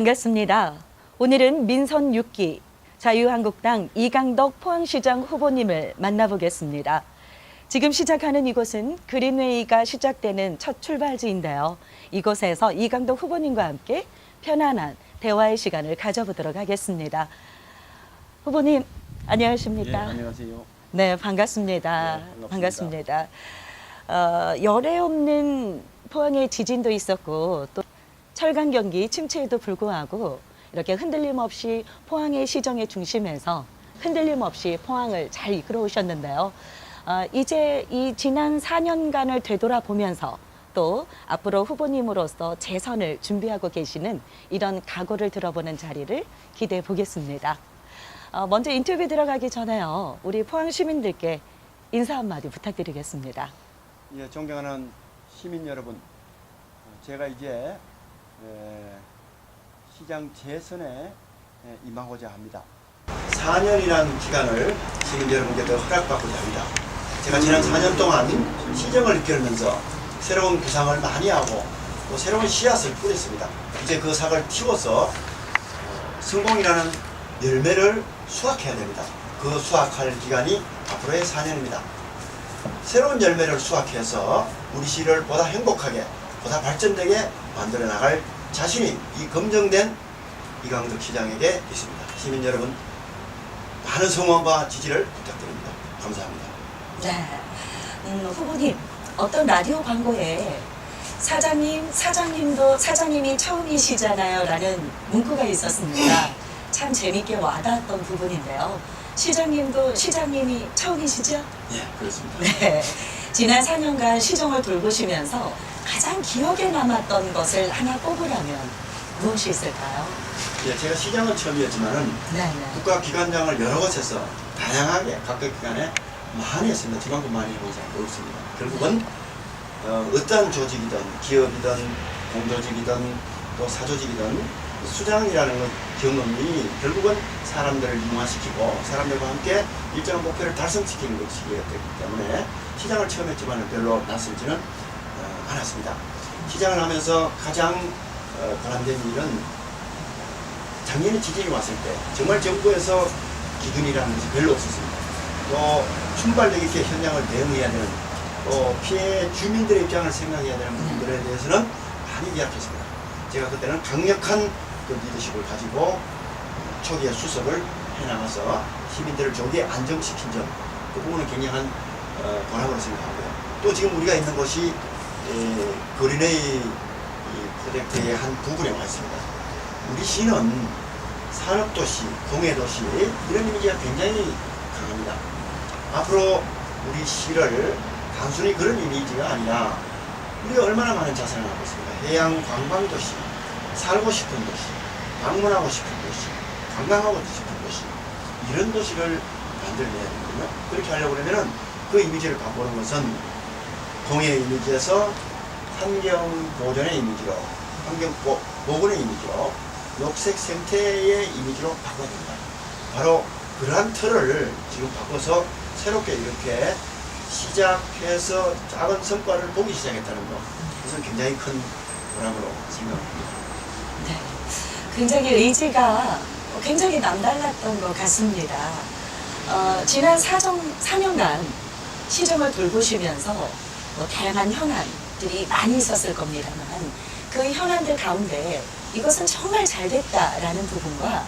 반갑습니다. 오늘은 민선 6기 자유한국당 이강덕 포항시장 후보님을 만나보겠습니다. 지금 시작하는 이곳은 그린웨이가 시작되는 첫 출발지인데요. 이곳에서 이강덕 후보님과 함께 편안한 대화의 시간을 가져보도록 하겠습니다. 후보님, 안녕하십니까? 네, 안녕하세요. 네, 반갑습니다. 네, 반갑습니다. 열애 없는 포항에 지진도 있었고 또 철강 경기 침체에도 불구하고 이렇게 흔들림 없이 포항의 시정의 중심에서 흔들림 없이 포항을 잘 이끌어 오셨는데요. 이제 이 지난 4년간을 되돌아보면서 또 앞으로 후보님으로서 재선을 준비하고 계시는 이런 각오를 들어보는 자리를 기대해 보겠습니다. 먼저 인터뷰 들어가기 전에요. 우리 포항 시민들께 인사 한마디 부탁드리겠습니다. 예, 존경하는 시민 여러분, 제가 이제 시장 재선에 임하고자 합니다. 4년이라는 기간을 시민 여러분께 더 허락받고자 합니다. 제가 지난 4년 동안 시정을 이끌면서 새로운 구상을 많이 하고 또 새로운 씨앗을 뿌렸습니다. 이제 그 삭을 틔워서 성공이라는 열매를 수확해야 됩니다. 그 수확할 기간이 앞으로의 4년입니다. 새로운 열매를 수확해서 우리 시를 보다 행복하게, 보다 발전되게 만들어 나갈 자신이 이 검증된 이강덕 시장에게 있습니다. 시민 여러분, 많은 성원과 지지를 부탁드립니다. 감사합니다. 네, 후보님, 어떤 라디오 광고에 사장님이 처음이시잖아요 라는 문구가 있었습니다. 참 재밌게 와닿았던 부분인데요. 시장님이 처음이시죠? 예, 그렇습니다. 네. 지난 4년간 시정을 돌보시면서 가장 기억에 남았던 것을 하나 꼽으라면 무엇이 있을까요? 예, 제가 시장은 처음이었지만은 네. 국가기관장을 여러 곳에서 다양하게 각각 기관에 많이 했습니다. 지방군 많이 해본 사람도 없습니다. 결국은 어떠한 조직이든 기업이든 공조직이든 또 사조직이든 수장이라는 경험이 결국은 사람들을 융화시키고 사람들과 함께 일정한 목표를 달성시키는 것이기 때문에 시장을 처음 했지만 별로 낯설지는 않았습니다. 시장을 하면서 가장 보람된 일은 작년에 지진이 왔을 때 정말 정부에서 기준이라는 것이 별로 없었습니다. 또 순발력 있게 현장을 대응해야 되는 또 피해 주민들의 입장을 생각해야 되는 부분들에 대해서는 많이 기약했습니다. 제가 그때는 강력한 그 리더십을 가지고 초기에 수습을 해나가서 시민들을 조기에 안정시킨 점, 그 부분은 굉장한 보람으로 생각하고요. 또 지금 우리가 있는 곳이 그린웨이 프로젝트의 한 부분에 와 있습니다. 우리 시는 산업도시, 공해도시 이런 이미지가 굉장히 강합니다. 앞으로 우리 시를 단순히 그런 이미지가 아니라 우리가 얼마나 많은 자산을 하고 있습니까? 해양 관광도시, 살고 싶은 도시, 방문하고 싶은 도시, 관광하고 싶은 도시, 이런 도시를 만들어내야 되거든요. 그렇게 하려고 그러면은 그 이미지를 바꾸는 것은 공해의 이미지에서 환경 보존의 이미지로, 환경 보건의 이미지로, 녹색 생태의 이미지로 바꿔야 됩니다. 바로 그러한 틀을 지금 바꿔서 새롭게 이렇게 시작해서 작은 성과를 보기 시작했다는 것, 그것은 굉장히 큰 보람으로 생각합니다. 네. 굉장히 의지가 굉장히 남달랐던 것 같습니다. 지난 4년간 시정을 돌보시면서 다양한 현안들이 많이 있었을 겁니다만 그 현안들 가운데 이것은 정말 잘 됐다라는 부분과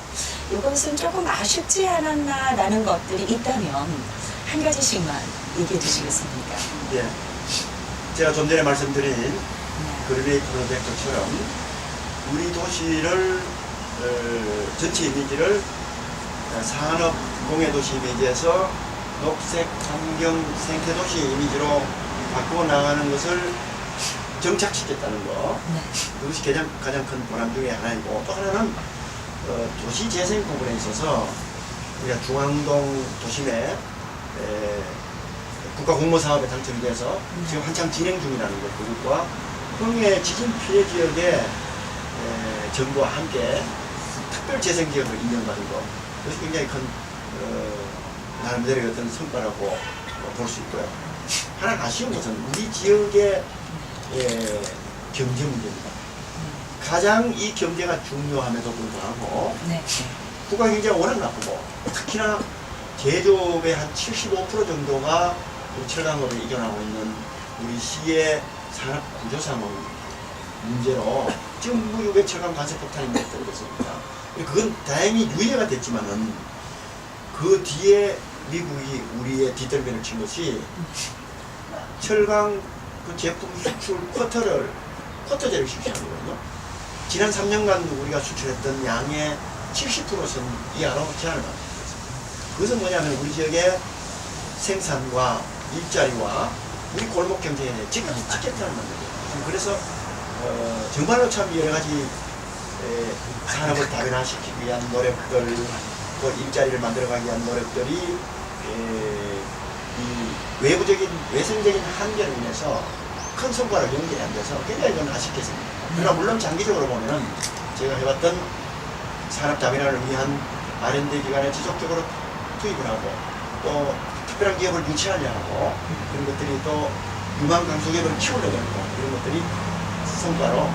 이것은 조금 아쉽지 않았나라는 것들이 있다면 한 가지씩만 얘기해 주시겠습니까? 예. 제가 좀 전에 말씀드린 그린웨이 프로젝트처럼 우리 도시를 전체 이미지를 산업 공해도시 이미지에서 녹색 환경 생태도시 이미지로 바꾸어 나가는 것을 정착시켰다는 거, 그것이 가장 큰 보람 중에 하나이고, 또 하나는 도시재생 부분에 있어서 우리가 중앙동 도심에 국가공모사업에 당첨이 돼서 지금 한창 진행 중이라는 것, 그것과 흥해 지진 피해 지역에 정부와 함께 특별재생지역으로 인정받은 것, 그것이 굉장히 큰 나름대로의 어떤 성과라고 볼 수 있고요. 하나 아쉬운 것은 우리 지역의 경제 문제입니다. 가장 이 경제가 중요함에도 불구하고 네. 국가 경제가 워낙 나쁘고 특히나 제조업의 한 75% 정도가 우리 철강업에 이전하고 있는 우리 시의 산업 구조상의 문제로 지금 무역의 철강 관세 폭탄이 떨어졌습니다 그건 다행히 유예가 됐지만은 그 뒤에 미국이 우리의 뒷덜미를 친 것이 철강 그 제품 수출 쿼터제를 실시한 거거든요. 지난 3년간 우리가 수출했던 양의 70%는 이하로 제한을 받고 있습니다. 그것은 뭐냐면 우리 지역의 생산과 일자리와 우리 골목 경제에 직격탄을 만들고 그래서 정말로 참 여러 가지 산업을 다변화시키기 위한 노력들, 또 일자리를 만들어가기 위한 노력들이 이 외생적인 한계로 인해서 큰 성과를 연결이 안 돼서 굉장히 좀 아쉽겠습니다. 그러나 물론 장기적으로 보면은 제가 해봤던 산업 다변화를 위한 R&D 기관에 지속적으로 투입을 하고 또 특별한 기업을 유치하려고 그런 것들이 또 유망 강소기업을 키우려고 하고 이런 것들이 성과로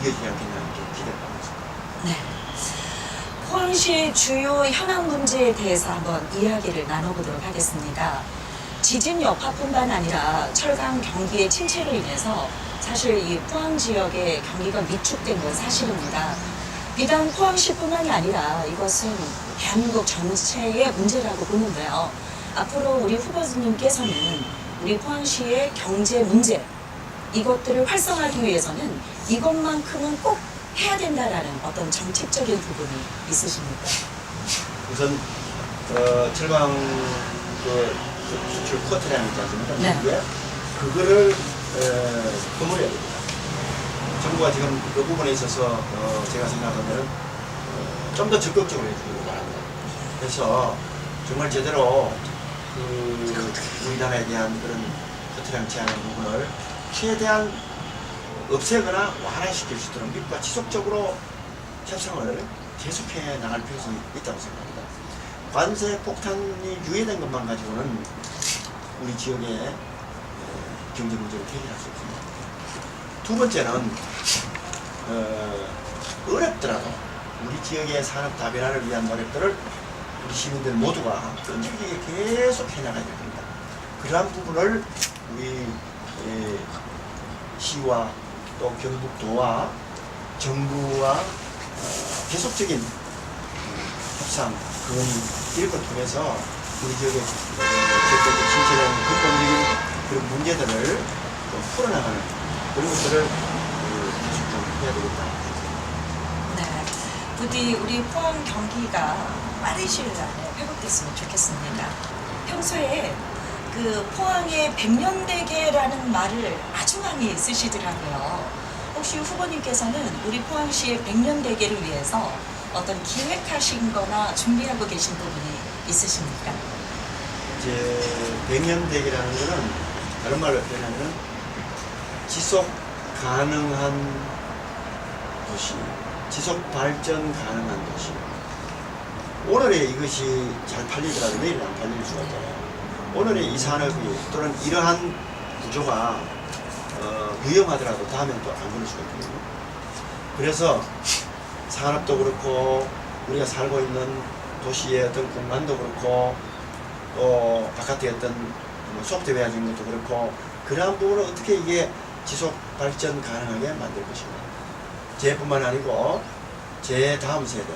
이어지지 않겠나 이렇게 기대를 하고 있습니다. 네. 포항시의 주요 현안 문제에 대해서 한번 이야기를 나눠보도록 하겠습니다. 지진 여파뿐만 아니라 철강 경기의 침체로 인해서 사실 이 포항 지역의 경기가 위축된 건 사실입니다. 비단 포항시뿐만이 아니라 이것은 대한민국 전체의 문제라고 보는데요. 앞으로 우리 후보님께서는 우리 포항시의 경제 문제 이것들을 활성화하기 위해서는 이것만큼은 꼭 해야 된다라는 어떤 정책적인 부분이 있으십니까? 우선 철강 수출 쿼터량이 있지 않습니까? 네. 그거를 허물어야 됩니다. 정부가 지금 그 부분에 있어서 제가 생각하면 좀 더 적극적으로 해주기를 바랍니다. 그래서 정말 제대로 우리나라에 대한 그런 쿼터량 제한의 부분을 최대한 없애거나 완화시킬 수 있도록 미국과 지속적으로 협상을 계속해 나갈 필요성이 있다고 생각합니다. 관세 폭탄이 유예된 것만 가지고는 우리 지역의 경제 문제를 해결할 수 없습니다. 두 번째는 어렵더라도 우리 지역의 산업 다변화를 위한 노력들을 우리 시민들 모두가 끈질기게 계속 해나가야 됩니다. 그러한 부분을 우리 시와 또 경북도와 정부와 계속적인 협상, 건의 이런 걸 통해서 우리 지역의 지역적인 진체된 근본적인 그런 문제들을 좀 풀어나가는 그런 것들을 계속 좀 해야 되겠다. 네. 부디 우리 포항 경기가 빠른 시일 안에 회복됐으면 좋겠습니다. 평소에 그 포항의 백년대계라는 말을 아주 많이 쓰시더라고요. 혹시 후보님께서는 우리 포항시의 백년대계를 위해서 어떤 기획하신 거나 준비하고 계신 부분이 있으십니까? 이제 백년대계라는 것은 다른 말로 표현하면 지속 가능한 도시, 지속 발전 가능한 도시. 오늘에 이것이 잘 팔리더라도 내일은 안 팔릴 수가 있잖아요. 오늘의 이 산업이 또는 이러한 구조가 위험하더라도 다음엔 또 안 그럴 수가 있거든요. 그래서 산업도 그렇고 우리가 살고 있는 도시의 어떤 공간도 그렇고 또 바깥의 어떤 소프트웨어적인 것도 그렇고 그러한 부분을 어떻게 이게 지속 발전 가능하게 만들 것인가. 제뿐만 아니고 제 다음 세대,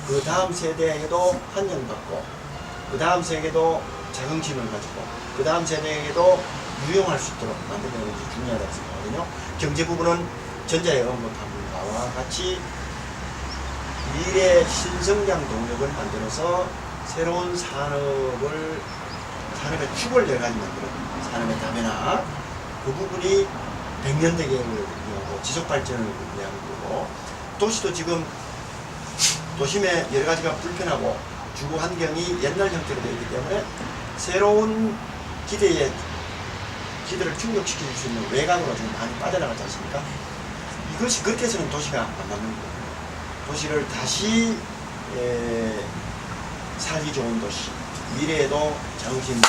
그 다음 세대에게도 환영받고 그 다음 세대에게도 자긍심을 가지고 그 다음 세대에게도 유용할 수 있도록 만드는 것이 중요하다고 생각하거든요. 경제 부분은 전자의 언급한 바와 같이 미래 신성장 동력을 만들어서 새로운 산업의 축을 여러 가지 만드는 산업의 다변화 그 부분이 백년대계를 위하고 지속발전을 위한 거고 도시도 지금 도심에 여러 가지가 불편하고 주거 환경이 옛날 형태로 되어 있기 때문에 새로운 기대를 충족시킬 수 있는 외곽으로 지금 많이 빠져나가지 않습니까? 이것이 그렇게 해서는 도시가 안 맞는 거예요. 도시를 다시 살기 좋은 도시, 미래에도 자긍심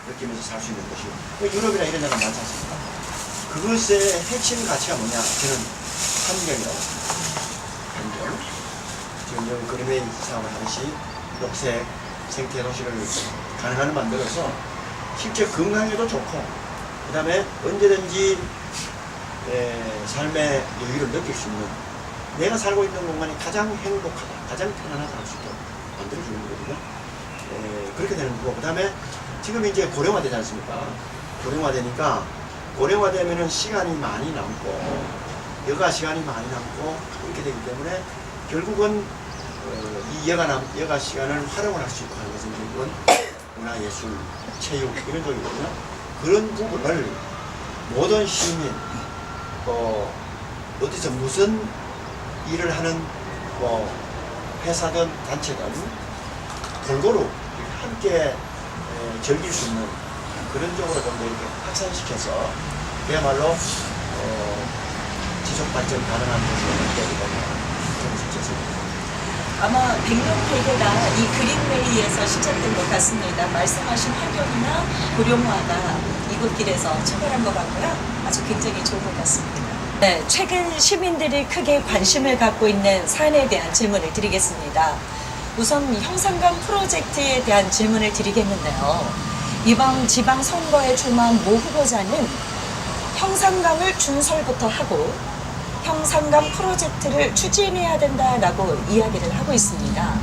느끼면서 살 수 있는 도시. 유럽이나 이런 데가 많지 않습니까? 그것의 핵심 가치가 뭐냐? 저는 환경이라고 생각합니다. 환경. 지금 여기 그림의 사업을 하듯이 녹색 생태 도시를 가능한 만들어서 실제 건강에도 좋고, 그 다음에 언제든지 삶의 여유를 느낄 수 있는, 내가 살고 있는 공간이 가장 행복하다, 가장 편안하다 할 수 있도록 만들어주는 거거든요. 그렇게 되는 거고, 그 다음에 지금 이제 고령화되지 않습니까? 고령화되니까, 고령화되면은 시간이 많이 남고, 여가 시간이 많이 남고, 그렇게 되기 때문에 결국은 이 여가 시간을 활용을 할 수 있고 하는 것은 결국은 문화예술, 체육 이런 쪽이거든요. 그런 부분을 모든 시민, 어디서 무슨 일을 하는 회사든 단체든 골고루 함께 즐길 수 있는 그런 쪽으로 좀 더 이렇게 확산시켜서 그야말로 지속 발전 가능한 것을 만들어야 그런 실제입니다. 아마 100년 대계가 이 그린웨이에서 시작된 것 같습니다. 말씀하신 환경이나 고령화가 이곳길에서 처벌한 것 같고요. 아주 굉장히 좋은 것 같습니다. 네, 최근 시민들이 크게 관심을 갖고 있는 사안에 대한 질문을 드리겠습니다. 우선 형산강 프로젝트에 대한 질문을 드리겠는데요. 이번 지방선거에 출마한 모 후보자는 형산강을 준설부터 하고 형산강 프로젝트를 추진해야 된다라고 이야기를 하고 있습니다.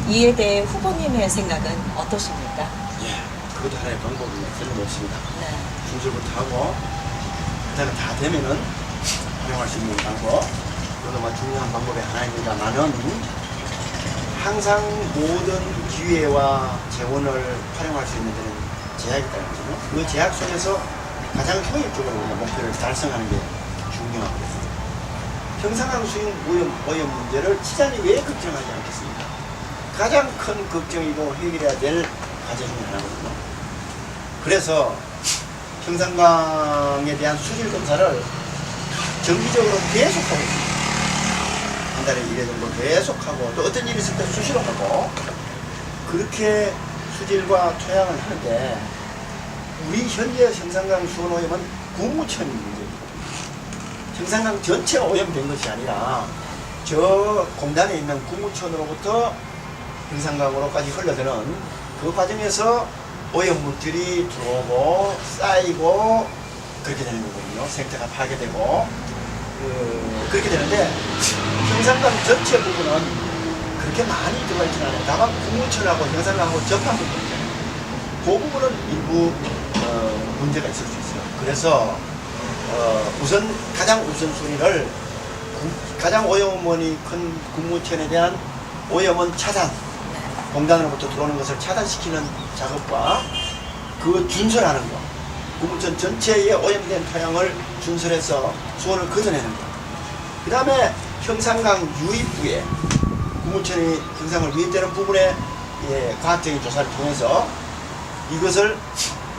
이에 대해 후보님의 생각은 어떠십니까? 예, 그것도 하나의 방법입니다. 틀림없습니다. 네. 준설부터 하고, 그 다음에 다 되면은 활용할 수 있는 방법, 그것도 중요한 방법의 하나입니다만은, 항상 모든 기회와 재원을 활용할 수 있는 데는 제약이 있다는 거죠. 그 제약 속에서 가장 효율적으로 우리가 목표를 달성하는 게 중요하거든요. 형산강 수용 오염 문제를 시장이 왜 걱정하지 않겠습니까? 가장 큰 걱정이고 해결해야 될 과제 중에 하나거든요. 그래서 형산강에 대한 수질 검사를 정기적으로 계속하고 있습니다. 한 달에 1회 정도 계속하고, 또 어떤 일이 있을 때 수시로 하고, 그렇게 수질과 토양을 하는데, 우리 현재 형산강 수원 오염은 구무천이 문제입니다. 형산강 전체가 오염된 것이 아니라 저 공단에 있는 구무천으로부터 형산강으로까지 흘러드는 그 과정에서 오염물질이 들어오고 쌓이고 그렇게 되는 거거든요. 생태가 파괴되고 그렇게 되는데, 형산강 전체 부분은 그렇게 많이 들어가 있지는 않아요. 다만 구무천하고 형산강하고 접한 부분이잖아요. 그 부분은 일부 문제가 있을 수 있어요. 그래서 우선 가장 우선순위를 가장 오염원이 큰 구무천에 대한 오염원 차단, 공단으로부터 들어오는 것을 차단시키는 작업과 그 준설하는 것, 구무천 전체에 오염된 토양을 준설해서 수원을 걷어내는 것, 그 다음에 형산강 유입부에 구무천이 형산강을 유입되는 부분에 과학적인 조사를 통해서 이것을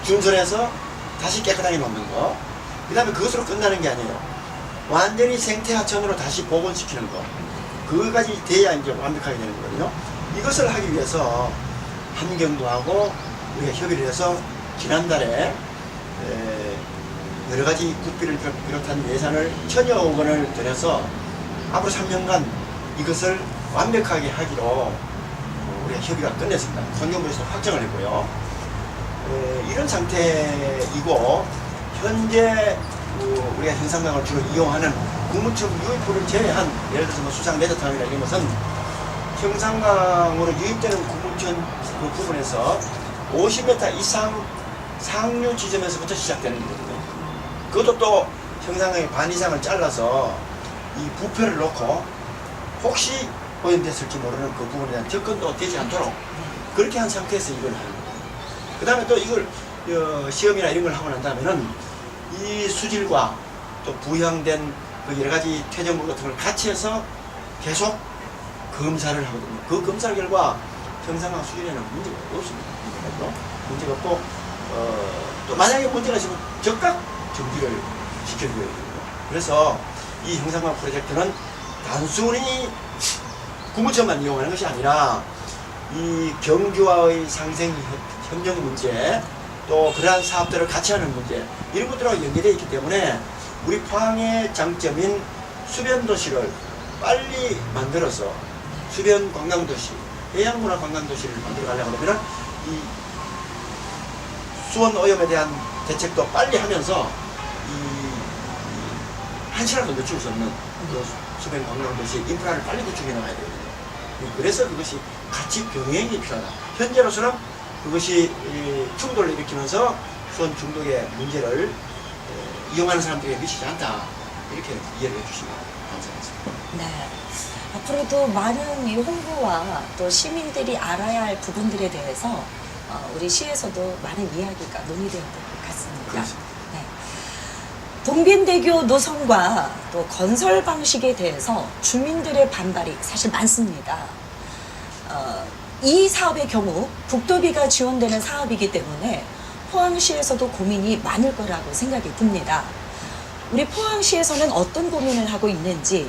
준설해서 다시 깨끗하게 만든 거, 그 다음에 그것으로 끝나는 게 아니에요. 완전히 생태하천으로 다시 복원시키는 거, 그거까지 돼야 이제 완벽하게 되는 거거든요. 이것을 하기 위해서 환경도 하고 우리가 협의를 해서 지난달에 여러 가지 국비를 비롯한 예산을 1,000여 억 원을 들여서 앞으로 3년간 이것을 완벽하게 하기로 우리가 협의가 끝냈습니다. 환경부에서 확정을 했고요. 이런 상태이고, 현재 우리가 형산강을 주로 이용하는 구무천 유입부를 제외한, 예를 들어서 수상 매저탕이나 이런 것은 형산강으로 유입되는 구무천 그 부분에서 50m 이상 상류 지점에서부터 시작되는 거거든요. 그것도 또 형산강의 반 이상을 잘라서 이 부표를 놓고 혹시 오염됐을지 모르는 그 부분에 대한 접근도 되지 않도록 그렇게 한 상태에서 이걸 하는 거예요. 그 다음에 또 이걸 시험이나 이런 걸 하고 난 다음에는 이 수질과 또 부형된 그 여러 가지 퇴적물 같은 걸 같이 해서 계속 검사를 하거든요. 그 검사 결과 형산강 수질에는 문제가 없습니다. 문제가 없고, 또 만약에 문제가 있으면 즉각 정지를 시켜줘야 되거든요. 그래서 이 형산강 프로젝트는 단순히 구무천만 이용하는 것이 아니라 이 경주와의 상생 협력 문제, 또 그러한 사업들을 같이 하는 문제 이런 것들하고 연계되어 있기 때문에 우리 포항의 장점인 수변 도시를 빨리 만들어서 수변 관광도시, 해양문화 관광도시를 만들어 가려고 하면 이 수원 오염에 대한 대책도 빨리 하면서 한시라도 늦출 수 없는 그 수변 관광도시 인프라를 빨리 구축해 나가야 되거든요. 그래서 그것이 같이 병행이 필요하다. 현재로서는 그것이 충돌을 일으키면서 수원 중독의 문제를 이용하는 사람들에게 미치지 않다. 이렇게 이해를 해주시면 감사하겠습니다. 네. 앞으로도 많은 이 홍보와 또 시민들이 알아야 할 부분들에 대해서 우리 시에서도 많은 이야기가 논의되어야 될 것 같습니다. 그렇습니다. 네. 동빈대교 노선과 또 건설 방식에 대해서 주민들의 반발이 사실 많습니다. 이 사업의 경우 국도비가 지원되는 사업이기 때문에 포항시에서도 고민이 많을 거라고 생각이 듭니다. 우리 포항시에서는 어떤 고민을 하고 있는지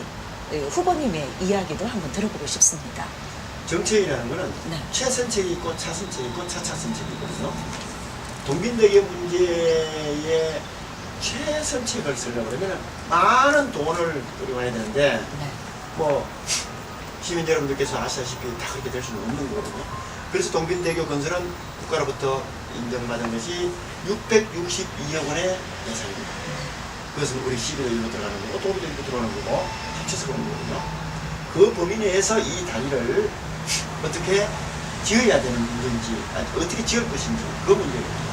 후보님의 이야기도 한번 들어보고 싶습니다. 정책이라는 것은 네. 최선책이 있고 차선책이 있고 차차선책이 있거든요. 동빈대교 문제에 최선책을 쓰려고 그러면 많은 돈을 들여와야 되는데 네. 뭐 시민 여러분들께서 아시다시피 다 그렇게 될 수는 없는 거거든요. 그래서 동빈대교 건설은 국가로부터 인정받은 것이 662억 원의 예산입니다. 그것은 우리 시비도 일부 들어가는 거고 도비도 일부 들어가는 거고 합쳐서 그런 거거든요. 그 범위 내에서 이 다리를 어떻게 지어야 되는 문제인지 어떻게 지을 것인지 그 문제거든요.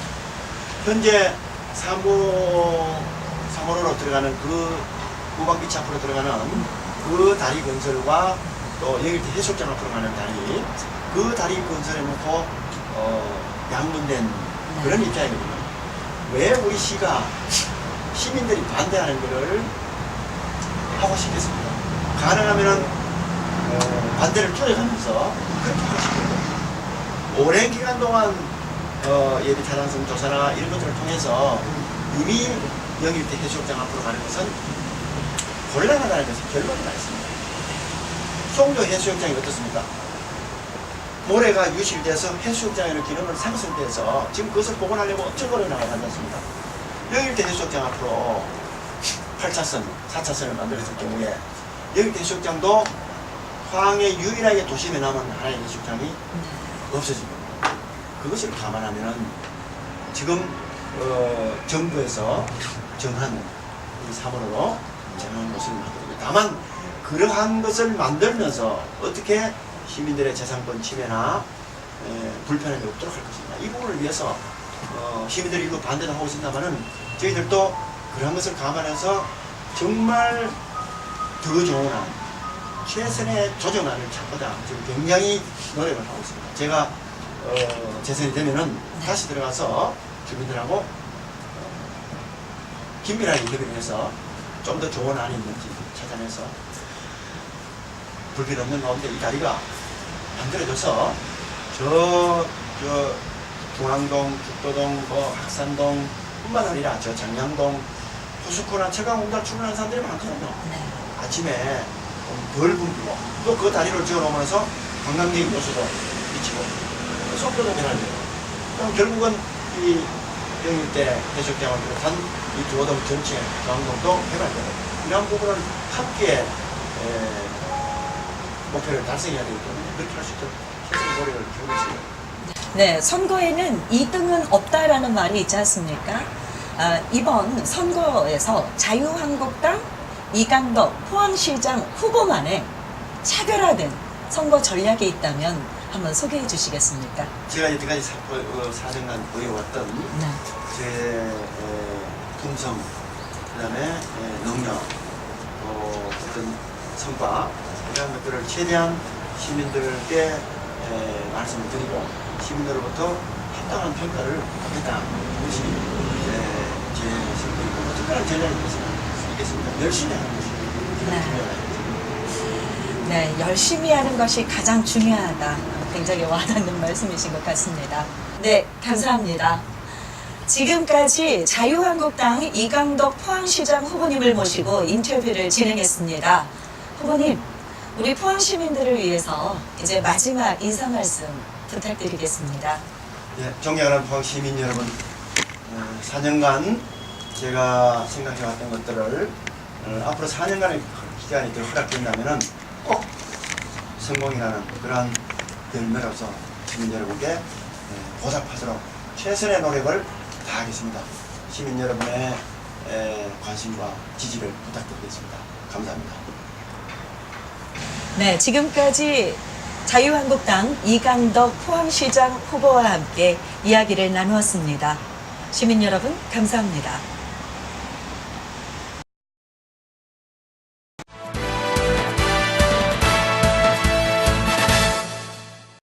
현재 3호로로 들어가는 그 구방비치 앞으로 들어가는 그 다리 건설과 또 여기부터 해수욕장 앞으로 가는 다리 그 다리 건설해 놓고 양분된 그런 입장이거든요. 왜 우리 시가 시민들이 반대하는 것을 하고 싶겠습니다. 가능하면은 반대를 줄여가면서 그렇게 하고 싶거든요. 오랜 기간 동안 예비 타당성 조사나 이런 것들을 통해서 이미 영일대 해수욕장 앞으로 가는 것은 곤란하다는 것이 결론이 나 있습니다. 송도 해수욕장이 어떻습니까? 모래가 유실돼서 해수욕장의 기능을 상승돼서 지금 그것을 복원하려고 엄청 걸어 나가지 않습니다. 영일대 해수욕장 앞으로 8차선, 4차선을 만들었을 경우에 영일대 해수욕장도 포항의 유일하게 도심에 남은 하나의 해수욕장이 없어집니다. 그것을 감안하면 지금 정부에서 정한 3월로 정한 것을 만들고 다만 그러한 것을 만들면서 어떻게 시민들의 재산권 침해나 불편함이 없도록 할 것인가 이 부분을 위해서 시민들이 일부 반대도 하고 있습니다만은 저희들도 그런 것을 감안해서 정말 더 좋은 안, 최선의 조정안을 찾고자 지금 굉장히 노력을 하고 있습니다. 제가 재선이 되면은 다시 들어가서 주민들하고 긴밀하게 협의를 해서 좀 더 좋은 안이 있는지 찾아내서 불필요 없는 가운데 이 다리가 만들어져서 저 중앙동, 죽도동, 학산동 뿐만 아니라 저 장량동, 포스코나 철강공단 출근하는 사람들이 많거든요. 네. 아침에 덜 붐비고 또 그 다리를 지어놓으면서 관광객 요소도 미치고 속도도 변화돼요. 그럼 결국은 이 영일대 해수욕장을 비롯한 이 두어동 전체 중앙동도 개발되고 이런 부분을 함께 목표를 달성해야 되기 때문에 그렇게 할 수 있도록 최선의 노력을 기울이고 있습니다. 네, 선거에는 2등은 없다라는 말이 있지 않습니까? 이번 선거에서 자유한국당 이강덕 포항시장 후보만의 차별화된 선거 전략이 있다면 한번 소개해 주시겠습니까? 제가 여태까지 4년간 보여왔던 네. 제 품성, 그 다음에 능력, 어떤 성과 이런 것들을 최대한 시민들께 말씀을 드리고 시민들로부터 합당한 평가를 받겠다. 그것이 제 성격이고 특별한 전략이 있겠습니다. 열심히 하는 것이 가장 중요합니다. 네, 열심히 하는 것이 가장 중요하다. 굉장히 와닿는 말씀이신 것 같습니다. 네, 감사합니다. 지금까지 자유한국당 이강덕 포항시장 후보님을 모시고 인터뷰를 진행했습니다. 후보님, 우리 포항 시민들을 위해서 이제 마지막 인사 말씀 부탁드리겠습니다. 네, 존경하는 포항 시민 여러분, 4년간 제가 생각해왔던 것들을 앞으로 4년간의 기간이 더 허락된다면은 꼭 성공이 나는 그러한 열매로서 시민 여러분께 보답하도록 최선의 노력을 다하겠습니다. 시민 여러분의 관심과 지지를 부탁드리겠습니다. 감사합니다. 네, 지금까지 자유한국당 이강덕 포항시장 후보와 함께 이야기를 나누었습니다. 시민 여러분, 감사합니다.